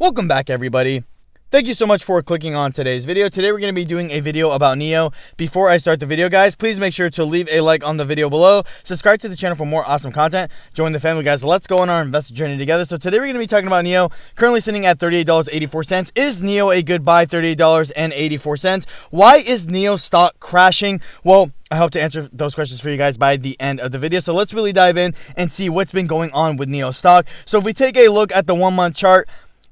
Welcome back, everybody. Thank you so much for clicking on today's video. Today we're going to be doing a video about NIO. Before I start the video, guys, please make sure to leave a like on the video below. Subscribe to the channel for more awesome content. Join the family, guys. Let's go on our investor journey together. So today we're going to be talking about NIO, currently sitting at $38.84. Is NIO a good buy? $38.84. Why is NIO stock crashing? Well, I hope to answer those questions for you guys by the end of the video. So let's really dive in and see what's been going on with NIO stock. So if we take a look at the 1 month chart,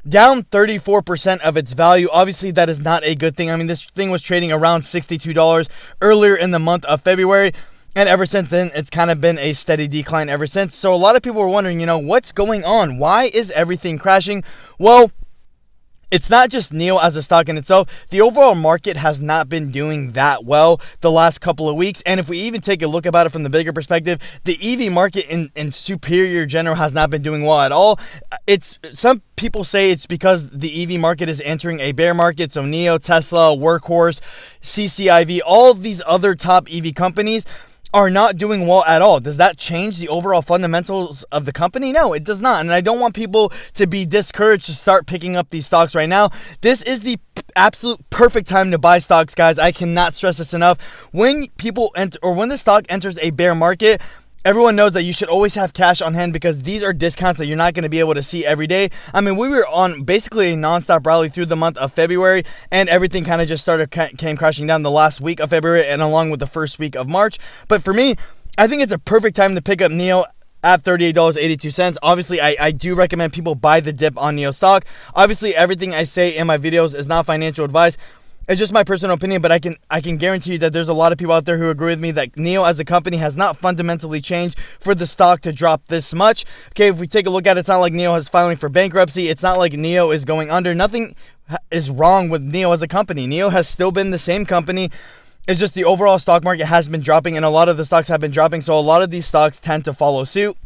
down 34% of its value. Obviously, that is not a good thing. I mean, this thing was trading around $62 earlier in the month of February. And ever since then, it's kind of been a steady decline ever since. So a lot of people were wondering, what's going on? Why is everything crashing? Well, it's not just NIO as a stock in itself. The overall market has not been doing that well the last couple of weeks. And if we even take a look about it from the bigger perspective, the EV market in superior general has not been doing well at all. Some people say it's because the EV market is entering a bear market. So NIO, Tesla, Workhorse, CCIV, all of these other top EV companies are not doing well at all. Does that change the overall fundamentals of the company? No, it does not. And I don't want people to be discouraged to start picking up these stocks right now. This is the absolute perfect time to buy stocks, guys. I cannot stress this enough. When people enter, or when the stock enters a bear market, everyone knows that you should always have cash on hand because these are discounts that you're not going to be able to see every day. I mean, we were on basically a non-stop rally through the month of February, and everything kind of just came crashing down the last week of February and along with the first week of March. But for me, I think it's a perfect time to pick up NIO at $38.82. Obviously, I do recommend people buy the dip on NIO stock. Obviously, everything I say in my videos is not financial advice. It's just my personal opinion, but I can guarantee you that there's a lot of people out there who agree with me that NIO as a company has not fundamentally changed for the stock to drop this much. Okay, if we take a look at it, it's not like NIO is filing for bankruptcy. It's not like NIO is going under. Nothing is wrong with NIO as a company. NIO has still been the same company. It's just the overall stock market has been dropping, and a lot of the stocks have been dropping, so a lot of these stocks tend to follow suit.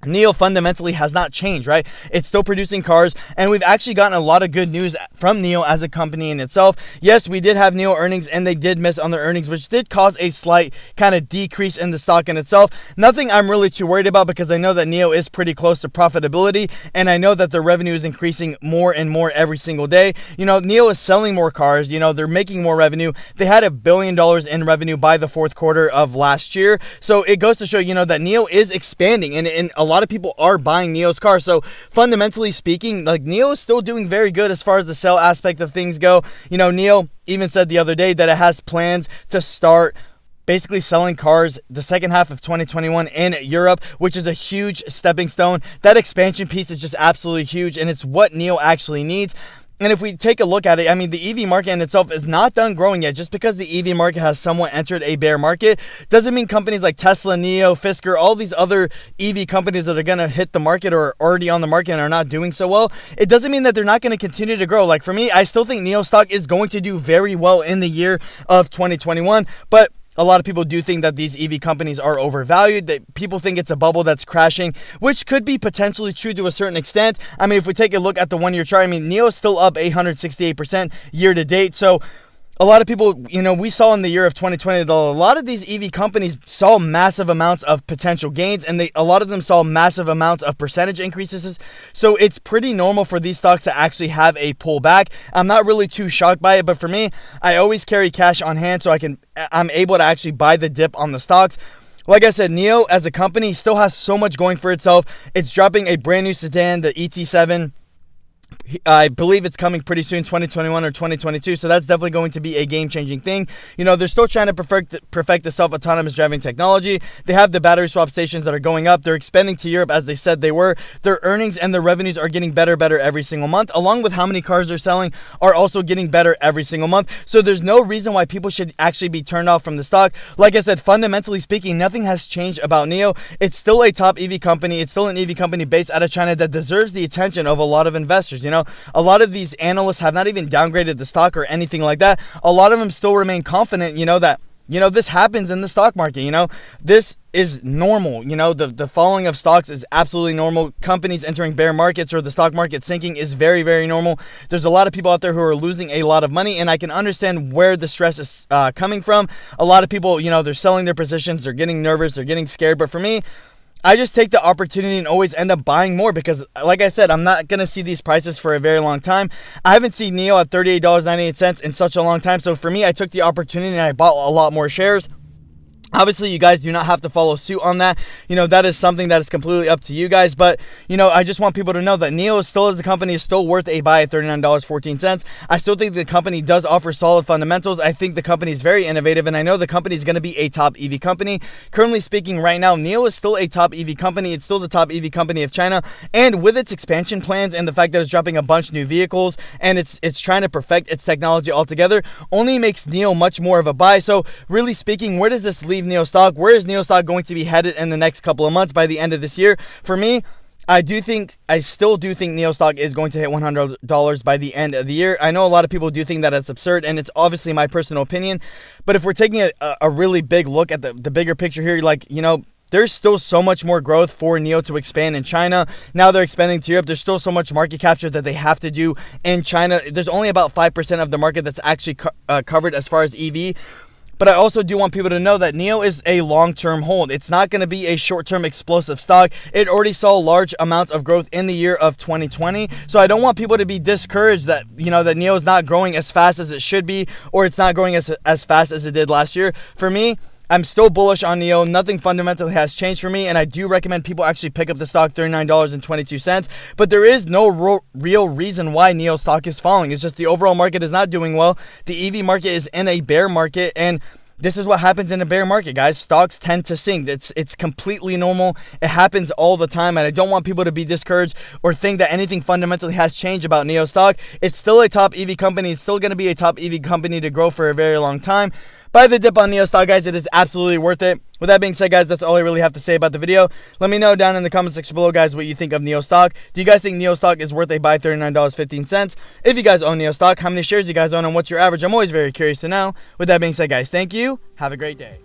NIO fundamentally has not changed, right? It's still producing cars, and we've actually gotten a lot of good news from NIO as a company in itself. Yes, we did have NIO earnings, and they did miss on their earnings, which did cause a slight kind of decrease in the stock in itself. Nothing I'm really too worried about because I know that NIO is pretty close to profitability, and I know that their revenue is increasing more and more every single day. NIO is selling more cars. They're making more revenue. They had $1 billion in revenue by the fourth quarter of last year. So it goes to show, that NIO is expanding, and a lot of people are buying NIO's cars. So fundamentally speaking, NIO is still doing very good as far as the sell aspect of things go. NIO even said the other day that it has plans to start basically selling cars the second half of 2021 in Europe, which is a huge stepping stone. That expansion piece is just absolutely huge, and it's what NIO actually needs. And if we take a look at it, I mean, the EV market in itself is not done growing yet. Just because the EV market has somewhat entered a bear market doesn't mean companies like Tesla, NIO, Fisker, all these other EV companies that are going to hit the market or are already on the market and are not doing so well, it doesn't mean that they're not going to continue to grow. Like for me, I still think NIO stock is going to do very well in the year of 2021, but a lot of people do think that these EV companies are overvalued, that people think it's a bubble that's crashing, which could be potentially true to a certain extent. I mean, if we take a look at the 1 year chart, I mean, NIO is still up 868% year to date. So a lot of people, we saw in the year of 2020 that a lot of these EV companies saw massive amounts of potential gains, and a lot of them saw massive amounts of percentage increases. So it's pretty normal for these stocks to actually have a pullback. I'm not really too shocked by it, but for me, I always carry cash on hand so I'm able to actually buy the dip on the stocks. Like I said, NIO as a company still has so much going for itself. It's dropping a brand new sedan, the ET7. I believe it's coming pretty soon, 2021 or 2022, so that's definitely going to be a game-changing thing. They're still trying to perfect the self-autonomous driving technology. They have the battery swap stations that are going up. They're expanding to Europe as they said they were. Their earnings and their revenues are getting better every single month, along with how many cars they're selling are also getting better every single month. So there's no reason why people should actually be turned off from the stock. Like I said, fundamentally speaking, nothing has changed about NIO. It's still a top EV company. It's still an EV company based out of China that deserves the attention of a lot of investors. A lot of these analysts have not even downgraded the stock or anything like that. A lot of them still remain confident, that this happens in the stock market. This is normal. The falling of stocks is absolutely normal. Companies entering bear markets or the stock market sinking is very, very normal. There's a lot of people out there who are losing a lot of money, and I can understand where the stress is coming from. A lot of people, they're selling their positions, they're getting nervous, they're getting scared. But for me, I just take the opportunity and always end up buying more because, like I said, I'm not going to see these prices for a very long time. I haven't seen NIO at $38.98 in such a long time. So for me, I took the opportunity and I bought a lot more shares. Obviously, you guys do not have to follow suit on that. That is something that is completely up to you guys. But, I just want people to know that NIO still, as a company, is still worth a buy at $39.14. I still think the company does offer solid fundamentals. I think the company is very innovative, and I know the company is going to be a top EV company. Currently speaking, right now, NIO is still a top EV company. It's still the top EV company of China. And with its expansion plans and the fact that it's dropping a bunch of new vehicles and it's trying to perfect its technology altogether, only makes NIO much more of a buy. So, really speaking, where does this leave NIO stock? Where is NIO stock going to be headed in the next couple of months by the end of this year? For me, I still do think NIO stock is going to hit $100 by the end of the year. I know a lot of people do think that it's absurd, and it's obviously my personal opinion. But if we're taking a really big look at the bigger picture here, there's still so much more growth for NIO to expand in China. Now they're expanding to Europe. There's still so much market capture that they have to do in China. There's only about 5% of the market that's actually covered as far as EV. But I also do want people to know that NIO is a long-term hold. It's not going to be a short-term explosive stock. It already saw large amounts of growth in the year of 2020. So I don't want people to be discouraged that, that NIO is not growing as fast as it should be, or it's not growing as fast as it did last year. For me, I'm still bullish on NIO. Nothing fundamentally has changed for me, and I do recommend people actually pick up the stock, $39.22. But there is no real reason why NIO stock is falling. It's just the overall market is not doing well. The EV market is in a bear market, and this is what happens in a bear market, guys. Stocks tend to sink. It's completely normal. It happens all the time, and I don't want people to be discouraged or think that anything fundamentally has changed about NIO stock. It's still a top EV company. It's still going to be a top EV company to grow for a very long time. Buy the dip on NIO stock, guys. It is absolutely worth it. With that being said, guys, that's all I really have to say about the video. Let me know down in the comment section below, guys, what you think of NIO stock. Do you guys think NIO stock is worth a buy, $39.15? If you guys own NIO stock, how many shares you guys own and what's your average? I'm always very curious to know. With that being said, guys, thank you. Have a great day.